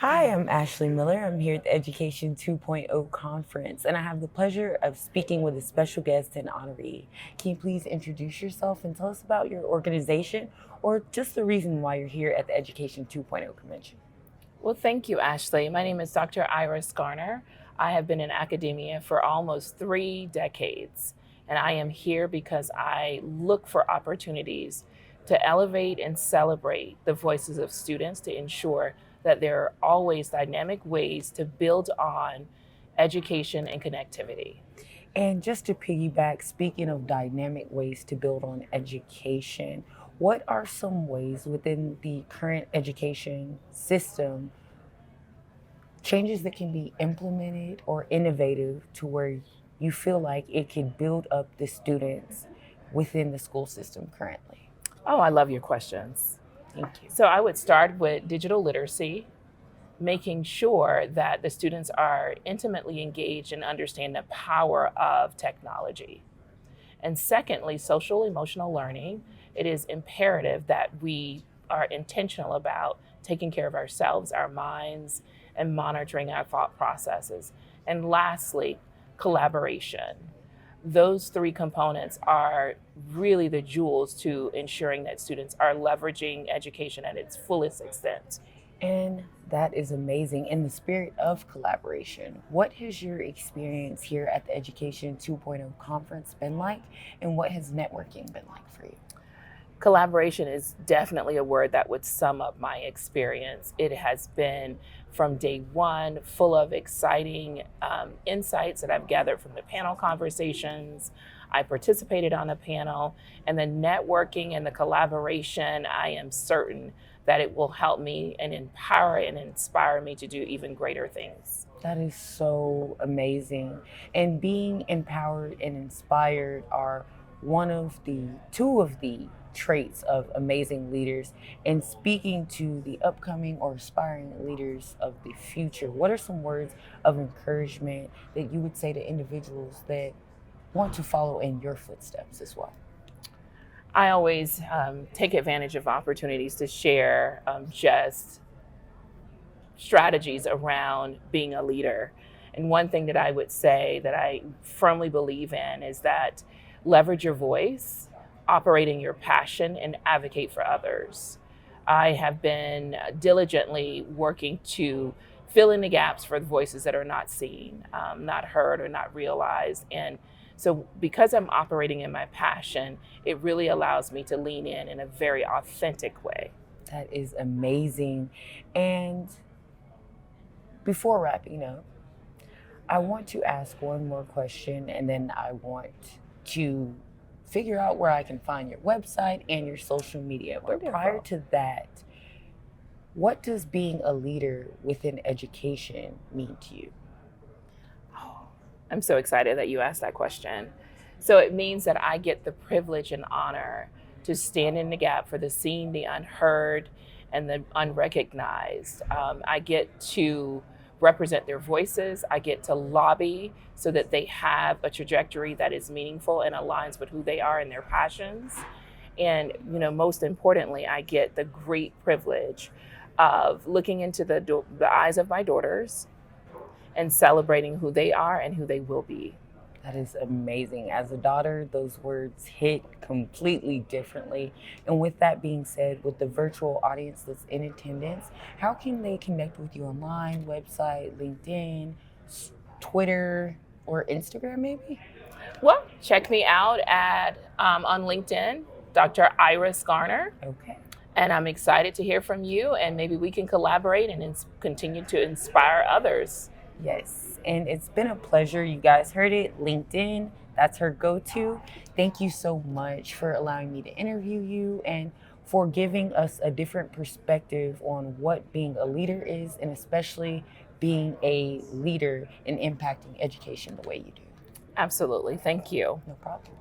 Hi, I'm Ashley Miller. I'm here at the Education 2.0 conference, and I have the pleasure of speaking with a special guest and honoree. Can you please introduce yourself and tell us about your organization or just the reason why you're here at the Education 2.0 convention? Well, thank you, Ashley. My name is Dr. Garner. I have been in academia for almost 3 decades, and I am here because I look for opportunities to elevate and celebrate the voices of students to ensure that there are always dynamic ways to build on education and connectivity. And just to piggyback, speaking of dynamic ways to build on education, what are some ways within the current education system changes that can be implemented or innovative to where you feel like it could build up the students within the school system currently? Oh, I love your questions. Thank you. So I would start with digital literacy, making sure that the students are intimately engaged and understand the power of technology. And secondly, social emotional learning. It is imperative that we are intentional about taking care of ourselves, our minds, and monitoring our thought processes. And lastly, collaboration. Those three components are really the jewels to ensuring that students are leveraging education at its fullest extent. And that is amazing. In the spirit of collaboration, what has your experience here at the Education 2.0 conference been like, and what has networking been like for you? Collaboration is definitely a word that would sum up my experience. It has been from day one full of exciting insights that I've gathered from the panel conversations. I participated on a panel, and the networking and the collaboration, I am certain that it will help me and empower and inspire me to do even greater things. That is so amazing. And being empowered and inspired are two of the traits of amazing leaders. And speaking to the upcoming or aspiring leaders of the future, what are some words of encouragement that you would say to individuals that want to follow in your footsteps as well? I always take advantage of opportunities to share just strategies around being a leader. And one thing that I would say that I firmly believe in is that leverage your voice, operate in your passion, and advocate for others. I have been diligently working to fill in the gaps for the voices that are not seen, not heard, or not realized. And so, because I'm operating in my passion, it really allows me to lean in a very authentic way. That is amazing. And before wrapping up, I want to ask one more question, and then I want to figure out where I can find your website and your social media. But prior Wonderful. to that, what does being a leader within education mean to you? Oh, I'm so excited that you asked that question. So it means that I get the privilege and honor to stand in the gap for the seen, the unheard, and the unrecognized. I get to represent their voices. I get to lobby so that they have a trajectory that is meaningful and aligns with who they are and their passions. And most importantly, I get the great privilege of looking into the eyes of my daughters and celebrating who they are and who they will be. That is amazing. As a daughter, those words hit completely differently. And with that being said, with the virtual audience that's in attendance, how can they connect with you online, website, LinkedIn, Twitter, or Instagram maybe? Well, check me out at on LinkedIn, Dr. Iris Garner, Okay. and I'm excited to hear from you. And maybe we can collaborate and continue to inspire others. Yes, and it's been a pleasure. You guys heard it. LinkedIn, that's her go to. Thank you so much for allowing me to interview you and for giving us a different perspective on what being a leader is, and especially being a leader in impacting education the way you do. Absolutely. Thank you. No problem.